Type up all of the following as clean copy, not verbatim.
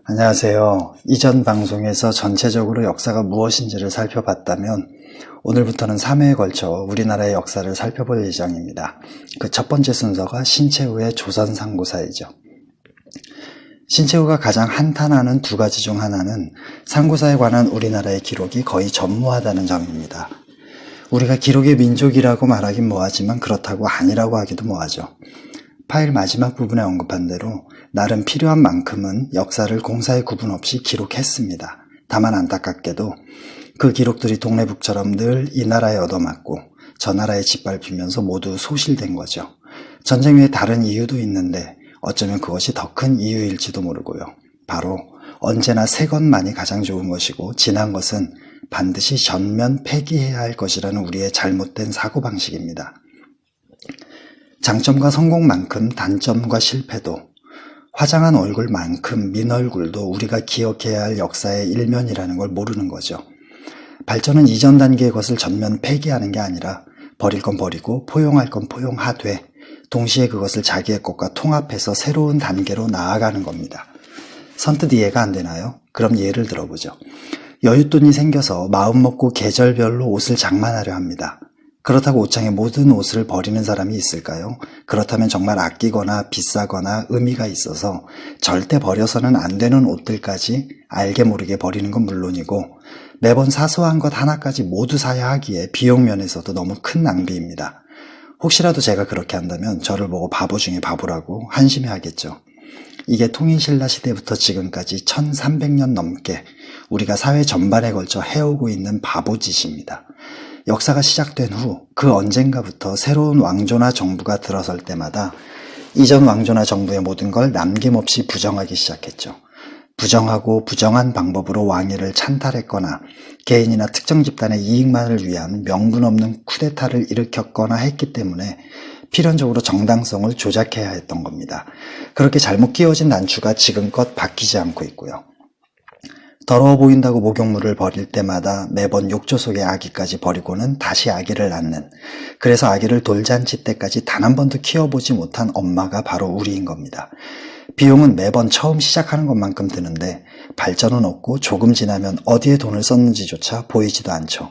안녕하세요. 이전 방송에서 전체적으로 역사가 무엇인지를 살펴봤다면 오늘부터는 3회에 걸쳐 우리나라의 역사를 살펴볼 예정입니다. 그 첫 번째 순서가 신채후의 조선상고사이죠. 신채후가 가장 한탄하는 두 가지 중 하나는 상고사에 관한 우리나라의 기록이 거의 전무하다는 점입니다. 우리가 기록의 민족이라고 말하긴 뭐하지만 그렇다고 아니라고 하기도 뭐하죠. 파일 마지막 부분에 언급한 대로 나름 필요한 만큼은 역사를 공사의 구분 없이 기록했습니다. 다만 안타깝게도 그 기록들이 동래북처럼 늘 이 나라에 얻어맞고 저 나라에 짓밟히면서 모두 소실된 거죠. 전쟁 외에 다른 이유도 있는데 어쩌면 그것이 더 큰 이유일지도 모르고요. 바로 언제나 새 것만이 가장 좋은 것이고 지난 것은 반드시 전면 폐기해야 할 것이라는 우리의 잘못된 사고방식입니다. 장점과 성공만큼 단점과 실패도, 화장한 얼굴만큼 민 얼굴도 우리가 기억해야 할 역사의 일면이라는 걸 모르는 거죠. 발전은 이전 단계의 것을 전면 폐기하는 게 아니라 버릴 건 버리고 포용할 건 포용하되 동시에 그것을 자기의 것과 통합해서 새로운 단계로 나아가는 겁니다. 선뜻 이해가 안 되나요? 그럼 예를 들어보죠. 여윳돈이 생겨서 마음먹고 계절별로 옷을 장만하려 합니다. 그렇다고 옷장에 모든 옷을 버리는 사람이 있을까요? 그렇다면 정말 아끼거나 비싸거나 의미가 있어서 절대 버려서는 안 되는 옷들까지 알게 모르게 버리는 건 물론이고 매번 사소한 것 하나까지 모두 사야 하기에 비용 면에서도 너무 큰 낭비입니다. 혹시라도 제가 그렇게 한다면 저를 보고 바보 중에 바보라고 한심해 하겠죠. 이게 통일신라 시대부터 지금까지 1300년 넘게 우리가 사회 전반에 걸쳐 해오고 있는 바보짓입니다. 역사가 시작된 후 그 언젠가부터 새로운 왕조나 정부가 들어설 때마다 이전 왕조나 정부의 모든 걸 남김없이 부정하기 시작했죠. 부정하고 부정한 방법으로 왕위를 찬탈했거나 개인이나 특정 집단의 이익만을 위한 명분 없는 쿠데타를 일으켰거나 했기 때문에 필연적으로 정당성을 조작해야 했던 겁니다. 그렇게 잘못 끼워진 난추가 지금껏 바뀌지 않고 있고요. 더러워 보인다고 목욕물을 버릴 때마다 매번 욕조 속의 아기까지 버리고는 다시 아기를 낳는, 그래서 아기를 돌잔치 때까지 단 한 번도 키워보지 못한 엄마가 바로 우리인 겁니다. 비용은 매번 처음 시작하는 것만큼 드는데 발전은 없고 조금 지나면 어디에 돈을 썼는지조차 보이지도 않죠.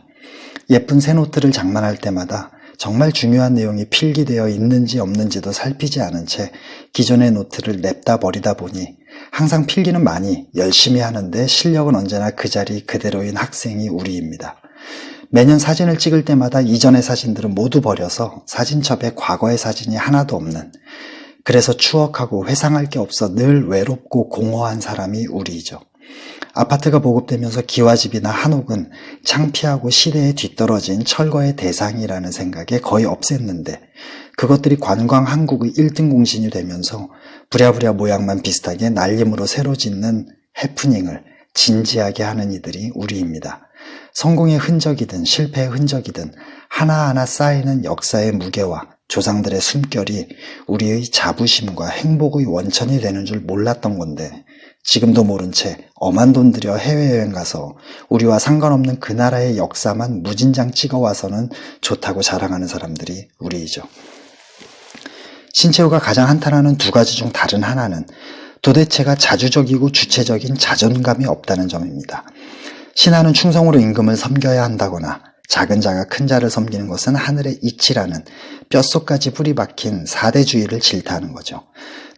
예쁜 새 노트를 장만할 때마다 정말 중요한 내용이 필기되어 있는지 없는지도 살피지 않은 채 기존의 노트를 냅다 버리다 보니 항상 필기는 많이 열심히 하는데 실력은 언제나 그 자리 그대로인 학생이 우리입니다. 매년 사진을 찍을 때마다 이전의 사진들은 모두 버려서 사진첩에 과거의 사진이 하나도 없는, 그래서 추억하고 회상할 게 없어 늘 외롭고 공허한 사람이 우리이죠. 아파트가 보급되면서 기와집이나 한옥은 창피하고 시대에 뒤떨어진 철거의 대상이라는 생각에 거의 없앴는데 그것들이 관광 한국의 1등 공신이 되면서 부랴부랴 모양만 비슷하게 날림으로 새로 짓는 해프닝을 진지하게 하는 이들이 우리입니다. 성공의 흔적이든 실패의 흔적이든 하나하나 쌓이는 역사의 무게와 조상들의 숨결이 우리의 자부심과 행복의 원천이 되는 줄 몰랐던 건데 지금도 모른 채 엄한 돈 들여 해외여행 가서 우리와 상관없는 그 나라의 역사만 무진장 찍어와서는 좋다고 자랑하는 사람들이 우리이죠. 신채후가 가장 한탄하는 두 가지 중 다른 하나는 도대체가 자주적이고 주체적인 자존감이 없다는 점입니다. 신하는 충성으로 임금을 섬겨야 한다거나 작은 자가 큰 자를 섬기는 것은 하늘의 이치라는 뼛속까지 뿌리 박힌 사대주의를 질타하는 거죠.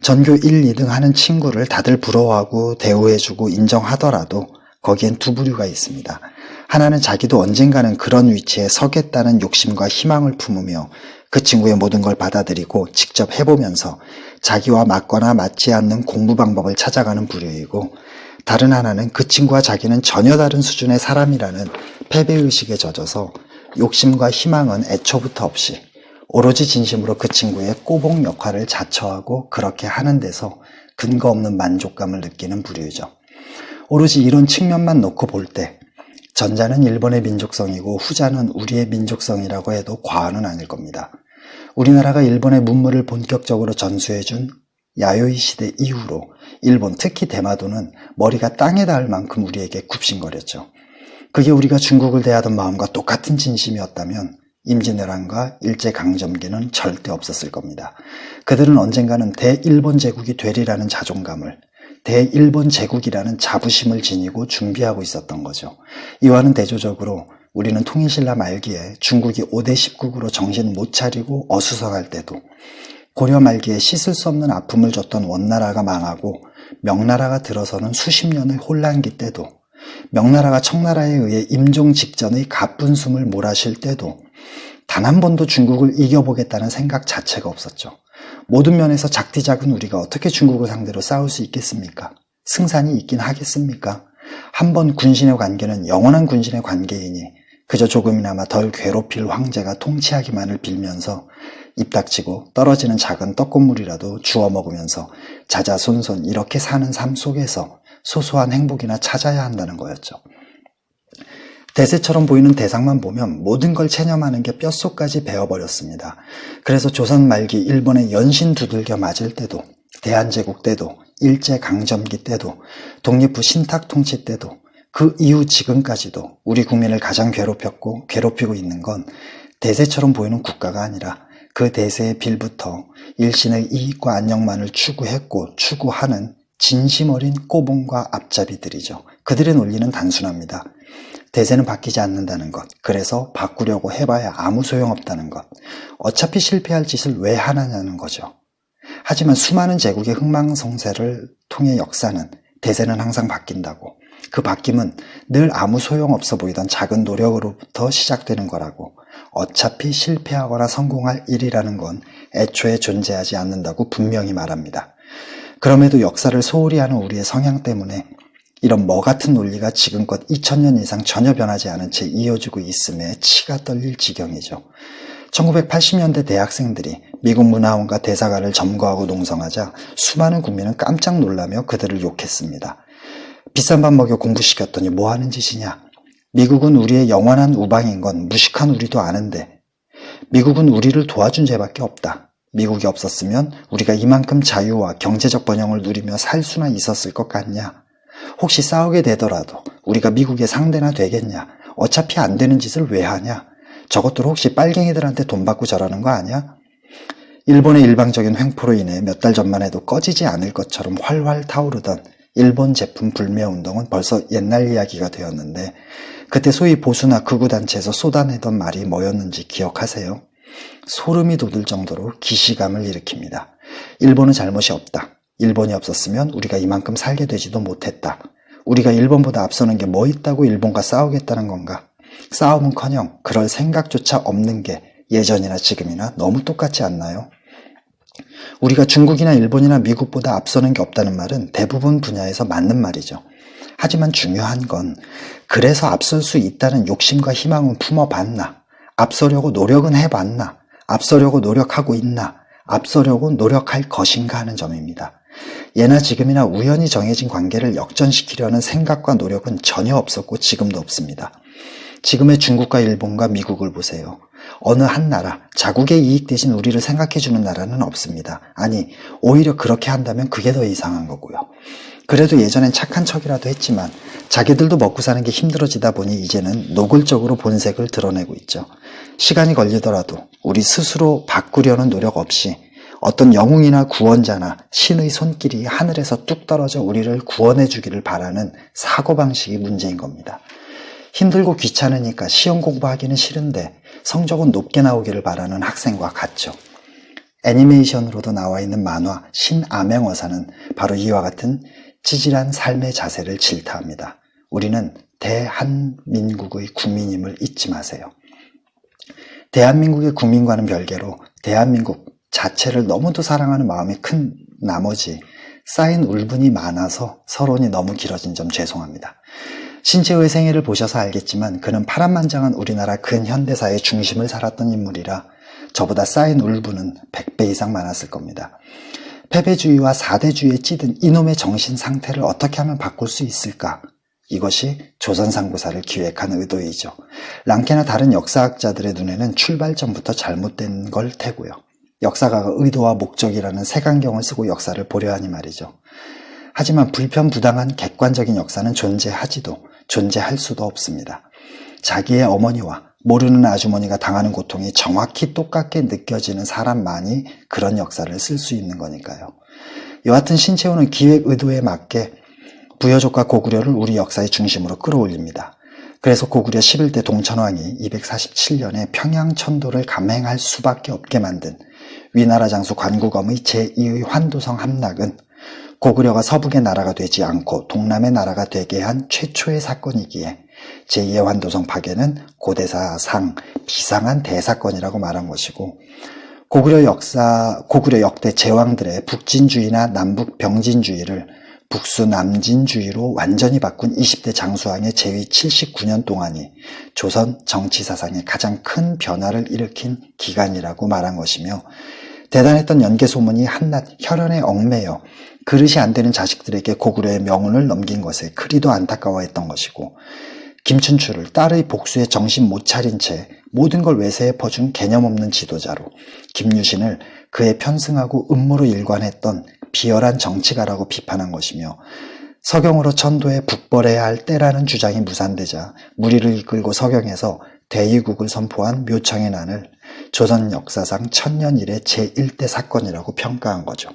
전교 1, 2등 하는 친구를 다들 부러워하고 대우해주고 인정하더라도 거기엔 두 부류가 있습니다. 하나는 자기도 언젠가는 그런 위치에 서겠다는 욕심과 희망을 품으며 그 친구의 모든 걸 받아들이고 직접 해보면서 자기와 맞거나 맞지 않는 공부 방법을 찾아가는 부류이고, 다른 하나는 그 친구와 자기는 전혀 다른 수준의 사람이라는 패배의식에 젖어서 욕심과 희망은 애초부터 없이 오로지 진심으로 그 친구의 꼬봉 역할을 자처하고 그렇게 하는 데서 근거 없는 만족감을 느끼는 부류죠. 오로지 이런 측면만 놓고 볼 때 전자는 일본의 민족성이고 후자는 우리의 민족성이라고 해도 과언은 아닐 겁니다. 우리나라가 일본의 문물을 본격적으로 전수해준 야요이 시대 이후로 일본, 특히 대마도는 머리가 땅에 닿을 만큼 우리에게 굽신거렸죠. 그게 우리가 중국을 대하던 마음과 똑같은 진심이었다면 임진왜란과 일제강점기는 절대 없었을 겁니다. 그들은 언젠가는 대일본 제국이 되리라는 자존감을 대일본 제국이라는 자부심을 지니고 준비하고 있었던 거죠. 이와는 대조적으로 우리는 통일신라 말기에 중국이 5대 10국으로 정신 못 차리고 어수선할 때도, 고려 말기에 씻을 수 없는 아픔을 줬던 원나라가 망하고 명나라가 들어서는 수십 년의 혼란기 때도, 명나라가 청나라에 의해 임종 직전의 갑분숨을 몰아쉴 때도 단 한 번도 중국을 이겨보겠다는 생각 자체가 없었죠. 모든 면에서 작디작은 우리가 어떻게 중국을 상대로 싸울 수 있겠습니까? 승산이 있긴 하겠습니까? 한 번 군신의 관계는 영원한 군신의 관계이니 그저 조금이나마 덜 괴롭힐 황제가 통치하기만을 빌면서 입 닥치고 떨어지는 작은 떡고물이라도 주워 먹으면서 자자손손 이렇게 사는 삶 속에서 소소한 행복이나 찾아야 한다는 거였죠. 대세처럼 보이는 대상만 보면 모든 걸 체념하는 게 뼛속까지 배어버렸습니다. 그래서 조선 말기 일본의 연신 두들겨 맞을 때도, 대한제국 때도, 일제강점기 때도, 독립후 신탁통치 때도, 그 이후 지금까지도 우리 국민을 가장 괴롭혔고 괴롭히고 있는 건 대세처럼 보이는 국가가 아니라 그 대세의 빌부터 일신의 이익과 안녕만을 추구했고 추구하는 진심 어린 꼬봉과 앞잡이들이죠. 그들의 논리는 단순합니다. 대세는 바뀌지 않는다는 것, 그래서 바꾸려고 해봐야 아무 소용없다는 것, 어차피 실패할 짓을 왜 하느냐는 거죠. 하지만 수많은 제국의 흥망성쇠를 통해 역사는, 대세는 항상 바뀐다고, 그 바뀜은 늘 아무 소용없어 보이던 작은 노력으로부터 시작되는 거라고, 어차피 실패하거나 성공할 일이라는 건 애초에 존재하지 않는다고 분명히 말합니다. 그럼에도 역사를 소홀히 하는 우리의 성향 때문에 이런 뭐 같은 논리가 지금껏 2000년 이상 전혀 변하지 않은 채 이어지고 있음에 치가 떨릴 지경이죠. 1980년대 대학생들이 미국 문화원과 대사관을 점거하고 농성하자 수많은 국민은 깜짝 놀라며 그들을 욕했습니다. 비싼 밥 먹여 공부시켰더니 뭐 하는 짓이냐. 미국은 우리의 영원한 우방인 건 무식한 우리도 아는데, 미국은 우리를 도와준 죄밖에 없다. 미국이 없었으면 우리가 이만큼 자유와 경제적 번영을 누리며 살 수나 있었을 것 같냐. 혹시 싸우게 되더라도 우리가 미국의 상대나 되겠냐. 어차피 안 되는 짓을 왜 하냐. 저것들 혹시 빨갱이들한테 돈 받고 저러는 거 아니야? 일본의 일방적인 횡포로 인해 몇 달 전만 해도 꺼지지 않을 것처럼 활활 타오르던 일본 제품 불매 운동은 벌써 옛날 이야기가 되었는데, 그때 소위 보수나 극우단체에서 쏟아내던 말이 뭐였는지 기억하세요? 소름이 돋을 정도로 기시감을 일으킵니다. 일본은 잘못이 없다. 일본이 없었으면 우리가 이만큼 살게 되지도 못했다. 우리가 일본보다 앞서는 게 뭐 있다고 일본과 싸우겠다는 건가? 싸움은커녕 그럴 생각조차 없는 게 예전이나 지금이나 너무 똑같지 않나요? 우리가 중국이나 일본이나 미국보다 앞서는 게 없다는 말은 대부분 분야에서 맞는 말이죠. 하지만 중요한 건 그래서 앞설 수 있다는 욕심과 희망은 품어봤나? 앞서려고 노력은 해봤나? 앞서려고 노력하고 있나? 앞서려고 노력할 것인가 하는 점입니다. 예나 지금이나 우연히 정해진 관계를 역전시키려는 생각과 노력은 전혀 없었고 지금도 없습니다. 지금의 중국과 일본과 미국을 보세요. 어느 한 나라, 자국의 이익 대신 우리를 생각해주는 나라는 없습니다. 아니, 오히려 그렇게 한다면 그게 더 이상한 거고요. 그래도 예전엔 착한 척이라도 했지만 자기들도 먹고 사는 게 힘들어지다 보니 이제는 노골적으로 본색을 드러내고 있죠. 시간이 걸리더라도 우리 스스로 바꾸려는 노력 없이 어떤 영웅이나 구원자나 신의 손길이 하늘에서 뚝 떨어져 우리를 구원해 주기를 바라는 사고방식이 문제인 겁니다. 힘들고 귀찮으니까 시험 공부하기는 싫은데 성적은 높게 나오기를 바라는 학생과 같죠. 애니메이션으로도 나와 있는 만화 신암행어사는 바로 이와 같은 찌질한 삶의 자세를 질타합니다. 우리는 대한민국의 국민임을 잊지 마세요. 대한민국의 국민과는 별개로 대한민국 자체를 너무도 사랑하는 마음이 큰 나머지 쌓인 울분이 많아서 서론이 너무 길어진 점 죄송합니다. 신채의 생애를 보셔서 알겠지만 그는 파란만장한 우리나라 근현대사의 중심을 살았던 인물이라 저보다 쌓인 울분은 100배 이상 많았을 겁니다. 패배주의와 사대주의에 찌든 이놈의 정신 상태를 어떻게 하면 바꿀 수 있을까? 이것이 조선상고사를 기획한 의도이죠. 랑케나 다른 역사학자들의 눈에는 출발점부터 잘못된 걸 테고요. 역사가가 의도와 목적이라는 색안경을 쓰고 역사를 보려 하니 말이죠. 하지만 불편부당한 객관적인 역사는 존재하지도 존재할 수도 없습니다. 자기의 어머니와 모르는 아주머니가 당하는 고통이 정확히 똑같게 느껴지는 사람만이 그런 역사를 쓸 수 있는 거니까요. 여하튼 신채호는 기획 의도에 맞게 부여족과 고구려를 우리 역사의 중심으로 끌어올립니다. 그래서 고구려 11대 동천왕이 247년에 평양 천도를 감행할 수밖에 없게 만든 위나라 장수 관국엄의 제2의 환도성 함락은 고구려가 서북의 나라가 되지 않고 동남의 나라가 되게 한 최초의 사건이기에 제2의 환도성 파괴는 고대사상 비상한 대사건이라고 말한 것이고, 고구려 역대 제왕들의 북진주의나 남북 병진주의를 북수 남진주의로 완전히 바꾼 20대 장수왕의 재위 79년 동안이 조선 정치사상에 가장 큰 변화를 일으킨 기간이라고 말한 것이며, 대단했던 연개소문이 한낱 혈연에 얽매여 그릇이 안 되는 자식들에게 고구려의 명운을 넘긴 것에 그리도 안타까워했던 것이고, 김춘추를 딸의 복수에 정신 못 차린 채 모든 걸 외세에 퍼준 개념 없는 지도자로, 김유신을 그에 편승하고 음모로 일관했던 비열한 정치가라고 비판한 것이며, 서경으로 천도에 북벌해야 할 때라는 주장이 무산되자 무리를 이끌고 서경에서 대의국을 선포한 묘청의 난을 조선 역사상 천년 이래 제1대 사건이라고 평가한 거죠.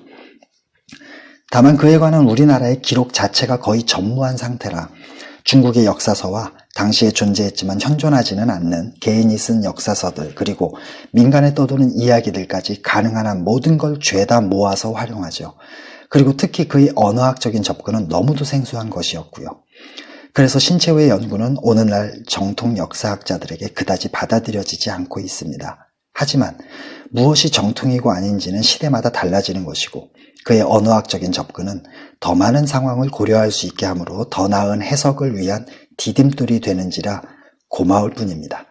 다만 그에 관한 우리나라의 기록 자체가 거의 전무한 상태라 중국의 역사서와 당시에 존재했지만 현존하지는 않는 개인이 쓴 역사서들, 그리고 민간에 떠도는 이야기들까지 가능한 한 모든 걸 죄다 모아서 활용하죠. 그리고 특히 그의 언어학적인 접근은 너무도 생소한 것이었고요. 그래서 신채호의 연구는 오늘날 정통 역사학자들에게 그다지 받아들여지지 않고 있습니다. 하지만 무엇이 정통이고 아닌지는 시대마다 달라지는 것이고, 그의 언어학적인 접근은 더 많은 상황을 고려할 수 있게 하므로 더 나은 해석을 위한 디딤돌이 되는지라 고마울 뿐입니다.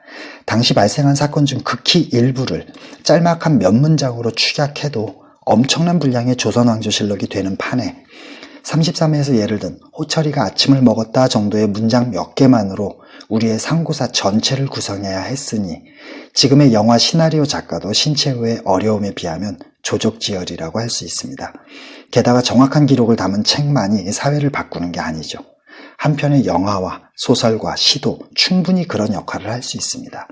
당시 발생한 사건 중 극히 일부를 짤막한 몇 문장으로 축약해도 엄청난 분량의 조선왕조실록이 되는 판에 33회에서 예를 든 호철이가 아침을 먹었다 정도의 문장 몇 개만으로 우리의 상고사 전체를 구성해야 했으니, 지금의 영화 시나리오 작가도 신채호의 어려움에 비하면 조족지혈이라고 할 수 있습니다. 게다가 정확한 기록을 담은 책만이 사회를 바꾸는 게 아니죠. 한편의 영화와 소설과 시도 충분히 그런 역할을 할 수 있습니다.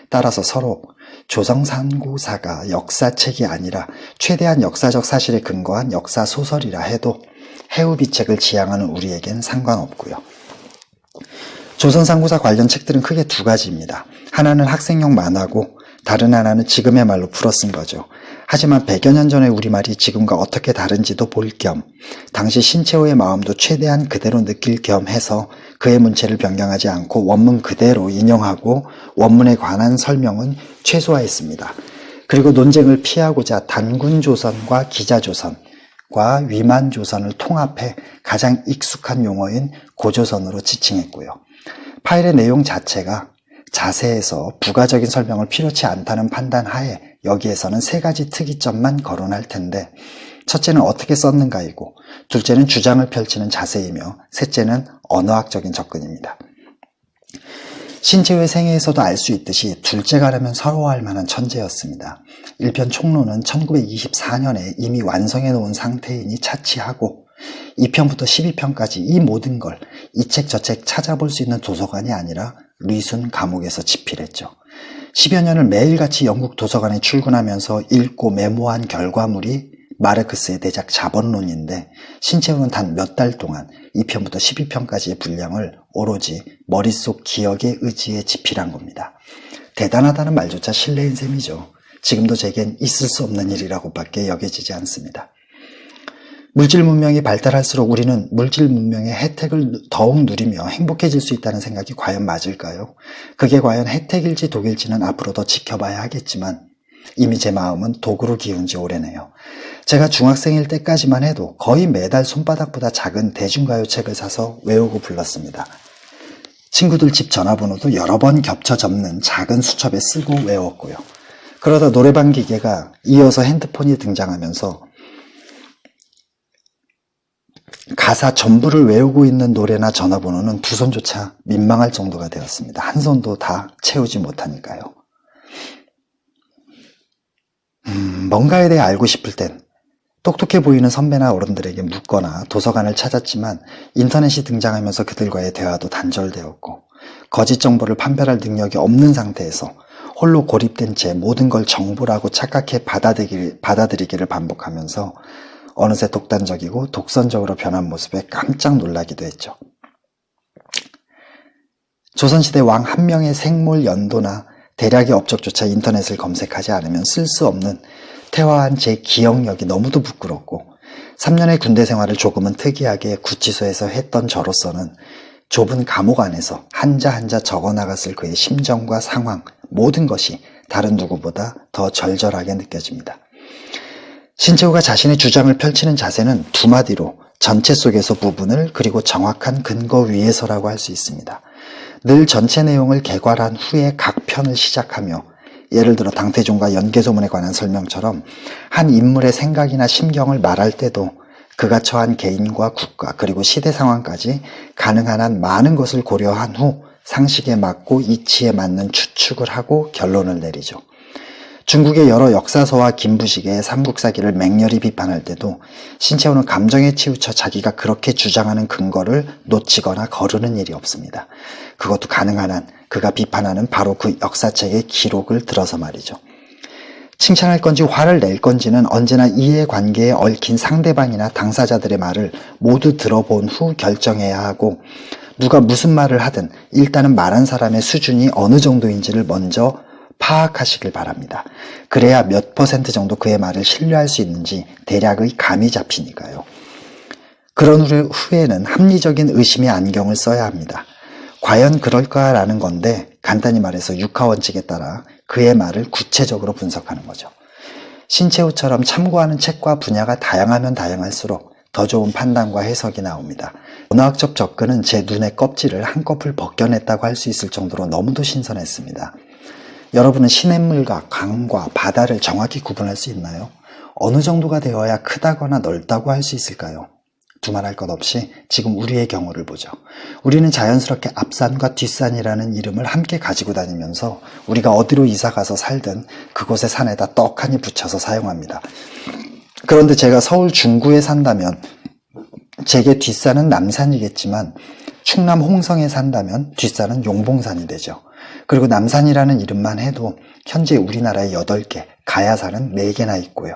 따라서 서로 조선상고사가 역사책이 아니라 최대한 역사적 사실에 근거한 역사소설이라 해도 해우비책을 지향하는 우리에겐 상관없고요. 조선상고사 관련 책들은 크게 두 가지입니다. 하나는 학생용 만화고 다른 하나는 지금의 말로 풀어 쓴 거죠. 하지만 100여 년 전의 우리말이 지금과 어떻게 다른지도 볼 겸, 당시 신채호의 마음도 최대한 그대로 느낄 겸 해서 그의 문체를 변경하지 않고 원문 그대로 인용하고 원문에 관한 설명은 최소화했습니다. 그리고 논쟁을 피하고자 단군조선과 기자조선과 위만조선을 통합해 가장 익숙한 용어인 고조선으로 지칭했고요. 파일의 내용 자체가 자세해서 부가적인 설명을 필요치 않다는 판단 하에 여기에서는 세 가지 특이점만 거론할 텐데, 첫째는 어떻게 썼는가이고, 둘째는 주장을 펼치는 자세이며, 셋째는 언어학적인 접근입니다. 신채호의 생애에서도 알 수 있듯이 둘째가라면 서러워할 만한 천재였습니다. 1편 총론은 1924년에 이미 완성해 놓은 상태이니 차치하고, 2편부터 12편까지 이 모든 걸 이 책 저 책 찾아볼 수 있는 도서관이 아니라 리순 감옥에서 집필했죠. 10여 년을 매일같이 영국 도서관에 출근하면서 읽고 메모한 결과물이 마르크스의 대작 자본론인데, 신채호는 단 몇 달 동안 2편부터 12편까지의 분량을 오로지 머릿속 기억에 의지해 집필한 겁니다. 대단하다는 말조차 실례인 셈이죠. 지금도 제겐 있을 수 없는 일이라고밖에 여겨지지 않습니다. 물질 문명이 발달할수록 우리는 물질 문명의 혜택을 더욱 누리며 행복해질 수 있다는 생각이 과연 맞을까요? 그게 과연 혜택일지 독일지는 앞으로 더 지켜봐야 하겠지만, 이미 제 마음은 독으로 기운 지 오래네요. 제가 중학생일 때까지만 해도 거의 매달 손바닥보다 작은 대중가요 책을 사서 외우고 불렀습니다. 친구들 집 전화번호도 여러 번 겹쳐 접는 작은 수첩에 쓰고 외웠고요. 그러다 노래방 기계가 이어서 핸드폰이 등장하면서 가사 전부를 외우고 있는 노래나 전화번호는 두 손조차 민망할 정도가 되었습니다. 한 손도 다 채우지 못하니까요. 뭔가에 대해 알고 싶을 땐 똑똑해 보이는 선배나 어른들에게 묻거나 도서관을 찾았지만, 인터넷이 등장하면서 그들과의 대화도 단절되었고, 거짓 정보를 판별할 능력이 없는 상태에서 홀로 고립된 채 모든 걸 정보라고 착각해 받아들이기를 반복하면서 어느새 독단적이고 독선적으로 변한 모습에 깜짝 놀라기도 했죠. 조선시대 왕 한 명의 생물 연도나 대략의 업적조차 인터넷을 검색하지 않으면 쓸 수 없는 퇴화한 제 기억력이 너무도 부끄럽고 3년의 군대 생활을 조금은 특이하게 구치소에서 했던 저로서는 좁은 감옥 안에서 한자 한자 적어나갔을 그의 심정과 상황, 모든 것이 다른 누구보다 더 절절하게 느껴집니다. 신채호가 자신의 주장을 펼치는 자세는 두 마디로 전체 속에서 부분을 그리고 정확한 근거 위에서라고 할 수 있습니다. 늘 전체 내용을 개괄한 후에 각 편을 시작하며 예를 들어 당태종과 연개소문에 관한 설명처럼 한 인물의 생각이나 심경을 말할 때도 그가 처한 개인과 국가 그리고 시대 상황까지 가능한 한 많은 것을 고려한 후 상식에 맞고 이치에 맞는 추측을 하고 결론을 내리죠. 중국의 여러 역사서와 김부식의 삼국사기를 맹렬히 비판할 때도 신채호는 감정에 치우쳐 자기가 그렇게 주장하는 근거를 놓치거나 거르는 일이 없습니다. 그것도 가능한 한 그가 비판하는 바로 그 역사책의 기록을 들어서 말이죠. 칭찬할 건지 화를 낼 건지는 언제나 이해관계에 얽힌 상대방이나 당사자들의 말을 모두 들어본 후 결정해야 하고 누가 무슨 말을 하든 일단은 말한 사람의 수준이 어느 정도인지를 먼저 파악하시길 바랍니다. 그래야 몇 % 정도 그의 말을 신뢰할 수 있는지 대략의 감이 잡히니까요. 그런 후에는 합리적인 의심의 안경을 써야 합니다. 과연 그럴까라는 건데 간단히 말해서 육하원칙에 따라 그의 말을 구체적으로 분석하는 거죠. 신채호처럼 참고하는 책과 분야가 다양하면 다양할수록 더 좋은 판단과 해석이 나옵니다. 문화학적 접근은 제 눈의 껍질을 한꺼풀 벗겨냈다고 할 수 있을 정도로 너무도 신선했습니다. 여러분은 시냇물과 강과 바다를 정확히 구분할 수 있나요? 어느 정도가 되어야 크다거나 넓다고 할 수 있을까요? 두말할 것 없이 지금 우리의 경우를 보죠. 우리는 자연스럽게 앞산과 뒷산이라는 이름을 함께 가지고 다니면서 우리가 어디로 이사가서 살든 그곳의 산에다 떡하니 붙여서 사용합니다. 그런데 제가 서울 중구에 산다면 제게 뒷산은 남산이겠지만 충남 홍성에 산다면 뒷산은 용봉산이 되죠. 그리고 남산이라는 이름만 해도 현재 우리나라에 8개, 가야산은 4개나 있고요.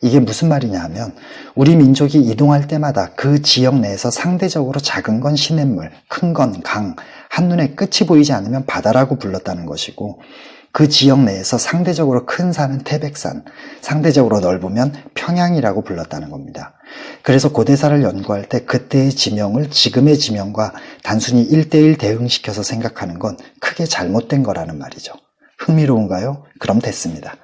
이게 무슨 말이냐 하면 우리 민족이 이동할 때마다 그 지역 내에서 상대적으로 작은 건 시냇물, 큰 건 강, 한눈에 끝이 보이지 않으면 바다라고 불렀다는 것이고 그 지역 내에서 상대적으로 큰 산은 태백산, 상대적으로 넓으면 평양이라고 불렀다는 겁니다. 그래서 고대사를 연구할 때 그때의 지명을 지금의 지명과 단순히 1:1 대응시켜서 생각하는 건 크게 잘못된 거라는 말이죠. 흥미로운가요? 그럼 됐습니다.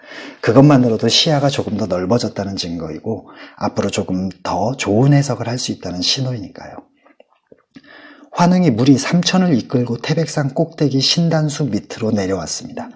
그것만으로도 시야가 조금 더 넓어졌다는 증거이고 앞으로 조금 더 좋은 해석을 할 수 있다는 신호이니까요. 환웅이 물이 삼천을 이끌고 태백산 꼭대기 신단수 밑으로 내려왔습니다.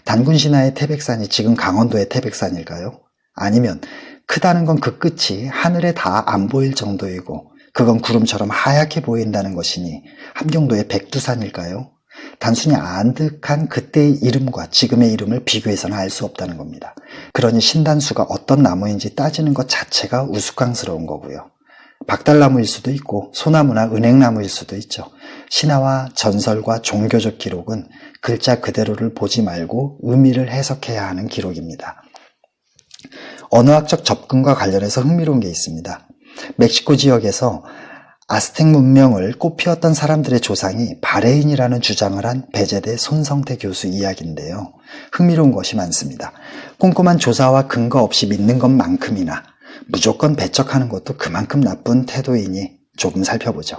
단군 신화의 태백산이 지금 강원도의 태백산일까요? 아니면 크다는 건 그 끝이 하늘에 다 안 보일 정도이고 그건 구름처럼 하얗게 보인다는 것이니 함경도의 백두산일까요? 단순히 아득한 그때의 이름과 지금의 이름을 비교해서는 알 수 없다는 겁니다. 그러니 신단수가 어떤 나무인지 따지는 것 자체가 우스꽝스러운 거고요. 박달나무일 수도 있고 소나무나 은행나무일 수도 있죠. 신화와 전설과 종교적 기록은 글자 그대로를 보지 말고 의미를 해석해야 하는 기록입니다. 언어학적 접근과 관련해서 흥미로운 게 있습니다. 멕시코 지역에서 아스텍 문명을 꽃피웠던 사람들의 조상이 바레인이라는 주장을 한 배제대 손성태 교수 이야기인데요. 흥미로운 것이 많습니다. 꼼꼼한 조사와 근거 없이 믿는 것만큼이나 무조건 배척하는 것도 그만큼 나쁜 태도이니 조금 살펴보죠.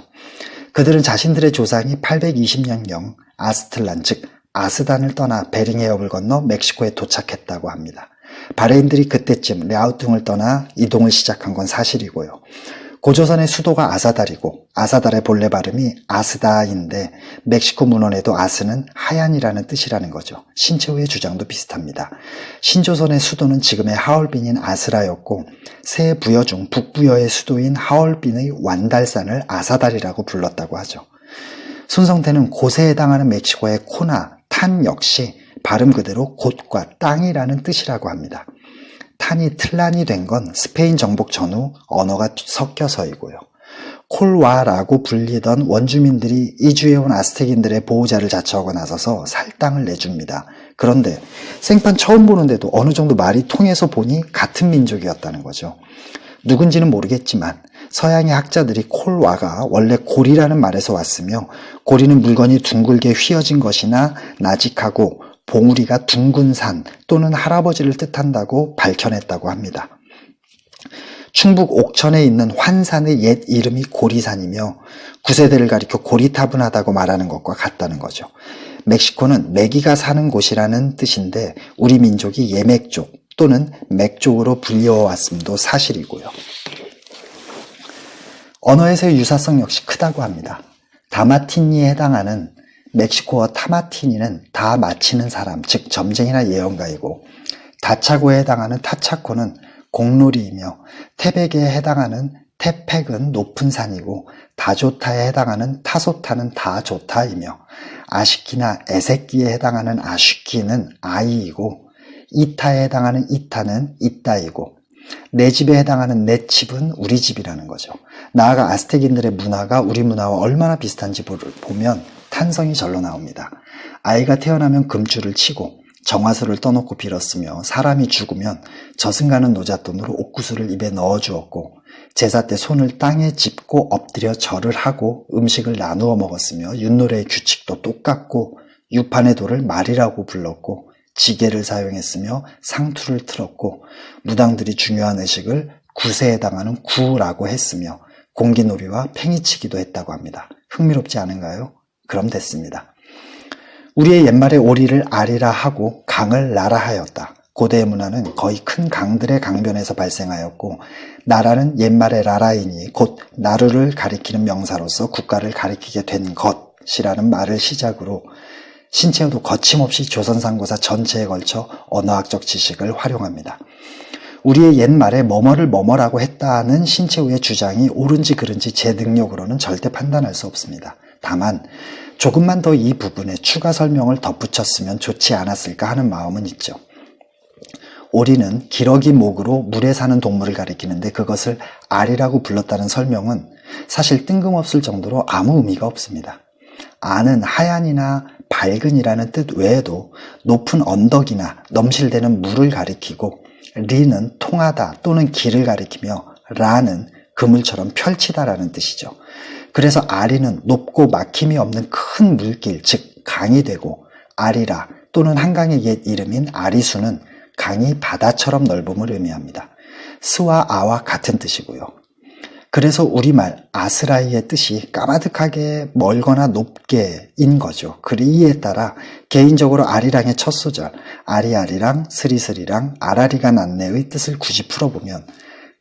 그들은 자신들의 조상이 820년경 아스틀란 즉 아스단을 떠나 베링 해협을 건너 멕시코에 도착했다고 합니다. 바레인들이 그때쯤 랴오뚱을 떠나 이동을 시작한 건 사실이고요. 고조선의 수도가 아사달이고 아사달의 본래 발음이 아스다인데 멕시코 문헌에도 아스는 하얀이라는 뜻이라는 거죠. 신채호의 주장도 비슷합니다. 신조선의 수도는 지금의 하얼빈인 아스라였고 새 부여 중 북부여의 수도인 하얼빈의 완달산을 아사달이라고 불렀다고 하죠. 손성태는 곳에 해당하는 멕시코의 코나 탄 역시 발음 그대로 곳과 땅이라는 뜻이라고 합니다. 탄이 틀란이 된 건 스페인 정복 전후 언어가 섞여서이고요. 콜와라고 불리던 원주민들이 이주해온 아스텍인들의 보호자를 자처하고 나서서 살 땅을 내줍니다. 그런데 생판 처음 보는데도 어느 정도 말이 통해서 보니 같은 민족이었다는 거죠. 누군지는 모르겠지만 서양의 학자들이 콜와가 원래 고리라는 말에서 왔으며 고리는 물건이 둥글게 휘어진 것이나 나직하고 봉우리가 둥근 산 또는 할아버지를 뜻한다고 밝혀냈다고 합니다. 충북 옥천에 있는 환산의 옛 이름이 고리산이며 구세대를 가리켜 고리타분하다고 말하는 것과 같다는 거죠. 멕시코는 메기가 사는 곳이라는 뜻인데 우리 민족이 예맥족 또는 맥족으로 불려왔음도 사실이고요. 언어에서의 유사성 역시 크다고 합니다. 다마티니에 해당하는 멕시코어 타마티니는 다 마치는 사람, 즉 점쟁이나 예언가이고 다차고에 해당하는 타차코는 공놀이이며 태백에 해당하는 태펙은 높은 산이고 다조타에 해당하는 타소타는 다조타이며 아시키나 에세끼에 해당하는 아쉬키는 아이이고 이타에 해당하는 이타는 이따이고 내 집에 해당하는 내 집은 우리 집이라는 거죠. 나아가 아스텍인들의 문화가 우리 문화와 얼마나 비슷한지 보면 탄성이 절로 나옵니다. 아이가 태어나면 금줄을 치고 정화수를 떠놓고 빌었으며 사람이 죽으면 저승가는 노잣돈으로 옥구슬을 입에 넣어주었고 제사 때 손을 땅에 짚고 엎드려 절을 하고 음식을 나누어 먹었으며 윷노래의 규칙도 똑같고 유판의 돌을 말이라고 불렀고 지게를 사용했으며 상투를 틀었고 무당들이 중요한 의식을 구세에 해당하는 구라고 했으며 공기놀이와 팽이치기도 했다고 합니다. 흥미롭지 않은가요? 그럼 됐습니다. 우리의 옛말에 오리를 아리라 하고 강을 나라 하였다. 고대의 문화는 거의 큰 강들의 강변에서 발생하였고 나라는 옛말의 라라이니 곧 나루를 가리키는 명사로서 국가를 가리키게 된 것이라는 말을 시작으로 신채호도 거침없이 조선상고사 전체에 걸쳐 언어학적 지식을 활용합니다. 우리의 옛말에 뭐뭐를 뭐뭐라고 했다는 신채호의 주장이 옳은지 그른지 제 능력으로는 절대 판단할 수 없습니다. 다만 조금만 더 이 부분에 추가 설명을 덧붙였으면 좋지 않았을까 하는 마음은 있죠. 오리는 기러기 목으로 물에 사는 동물을 가리키는데 그것을 알이라고 불렀다는 설명은 사실 뜬금없을 정도로 아무 의미가 없습니다. 알은 하얀이나 밝은이라는 뜻 외에도 높은 언덕이나 넘실대는 물을 가리키고 리는 통하다 또는 길을 가리키며 라는 그물처럼 펼치다라는 뜻이죠. 그래서 아리는 높고 막힘이 없는 큰 물길, 즉 강이 되고 아리라 또는 한강의 옛 이름인 아리수는 강이 바다처럼 넓음을 의미합니다. 스와 아와 같은 뜻이고요. 그래서 우리말 아스라이의 뜻이 까마득하게 멀거나 높게인 거죠. 이에 따라 개인적으로 아리랑의 첫 소절 아리아리랑 스리스리랑 아라리가 났네의 뜻을 굳이 풀어보면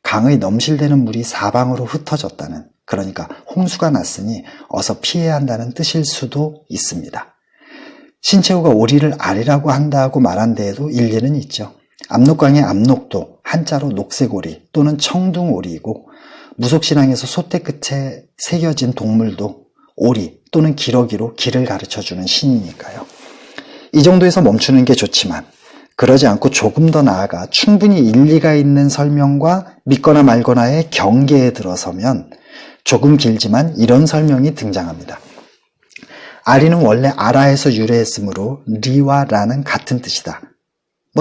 강의 넘실대는 물이 사방으로 흩어졌다는, 그러니까 홍수가 났으니 어서 피해야 한다는 뜻일 수도 있습니다. 신채호가 오리를 아리라고 한다고 말한 데에도 일리는 있죠. 압록강의 압록도 한자로 녹색오리 또는 청둥오리이고 무속신앙에서 소떼 끝에 새겨진 동물도 오리 또는 기러기로 길을 가르쳐주는 신이니까요. 이 정도에서 멈추는 게 좋지만 그러지 않고 조금 더 나아가 충분히 일리가 있는 설명과 믿거나 말거나의 경계에 들어서면 조금 길지만 이런 설명이 등장합니다. 아리는 원래 아라에서 유래했으므로 리와 라는 같은 뜻이다.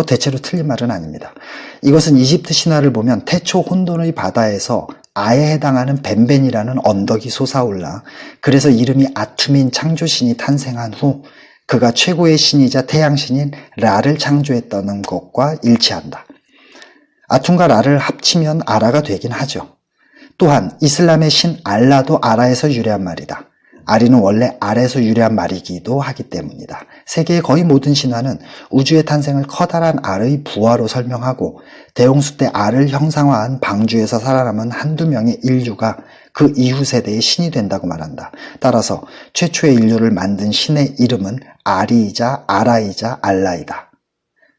대체로 틀린 말은 아닙니다. 이것은 이집트 신화를 보면 태초 혼돈의 바다에서 아에 해당하는 벤벤이라는 언덕이 솟아올라 그래서 이름이 아툼인 창조신이 탄생한 후 그가 최고의 신이자 태양신인 라를 창조했다는 것과 일치한다. 아툼과 라를 합치면 아라가 되긴 하죠. 또한 이슬람의 신 알라도 아라에서 유래한 말이다. 아리는 원래 알에서 유래한 말이기도 하기 때문이다. 세계의 거의 모든 신화는 우주의 탄생을 커다란 알의 부화로 설명하고 대홍수 때 알을 형상화한 방주에서 살아남은 한두 명의 인류가 그 이후 세대의 신이 된다고 말한다. 따라서 최초의 인류를 만든 신의 이름은 아리이자 아라이자 알라이다.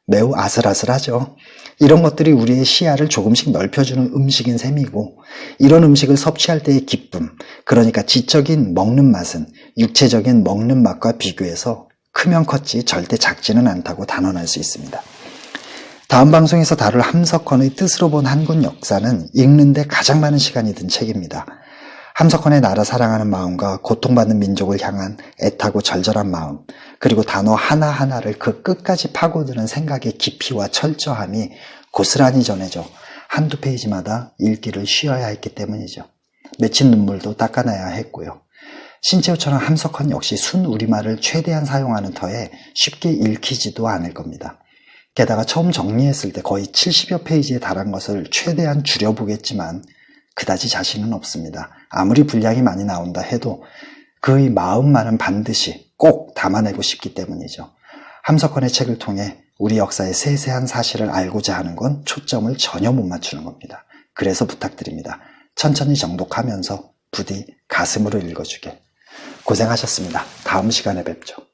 매우 아슬아슬하죠. 이런 것들이 우리의 시야를 조금씩 넓혀주는 음식인 셈이고 이런 음식을 섭취할 때의 기쁨, 그러니까 지적인 먹는 맛은 육체적인 먹는 맛과 비교해서 크면 컸지 절대 작지는 않다고 단언할 수 있습니다. 다음 방송에서 다룰 함석헌의 뜻으로 본 한국 역사는 읽는데 가장 많은 시간이 든 책입니다. 함석헌의 나라 사랑하는 마음과 고통받는 민족을 향한 애타고 절절한 마음, 그리고 단어 하나하나를 그 끝까지 파고드는 생각의 깊이와 철저함이 고스란히 전해져 한두 페이지마다 읽기를 쉬어야 했기 때문이죠. 맺힌 눈물도 닦아내야 했고요. 신채호처럼 함석헌 역시 순우리말을 최대한 사용하는 터에 쉽게 읽히지도 않을 겁니다. 게다가 처음 정리했을 때 거의 70여 페이지에 달한 것을 최대한 줄여보겠지만 그다지 자신은 없습니다. 아무리 분량이 많이 나온다 해도 그의 마음만은 반드시 꼭 담아내고 싶기 때문이죠. 함석헌의 책을 통해 우리 역사의 세세한 사실을 알고자 하는 건 초점을 전혀 못 맞추는 겁니다. 그래서 부탁드립니다. 천천히 정독하면서 부디 가슴으로 읽어주게. 고생하셨습니다. 다음 시간에 뵙죠.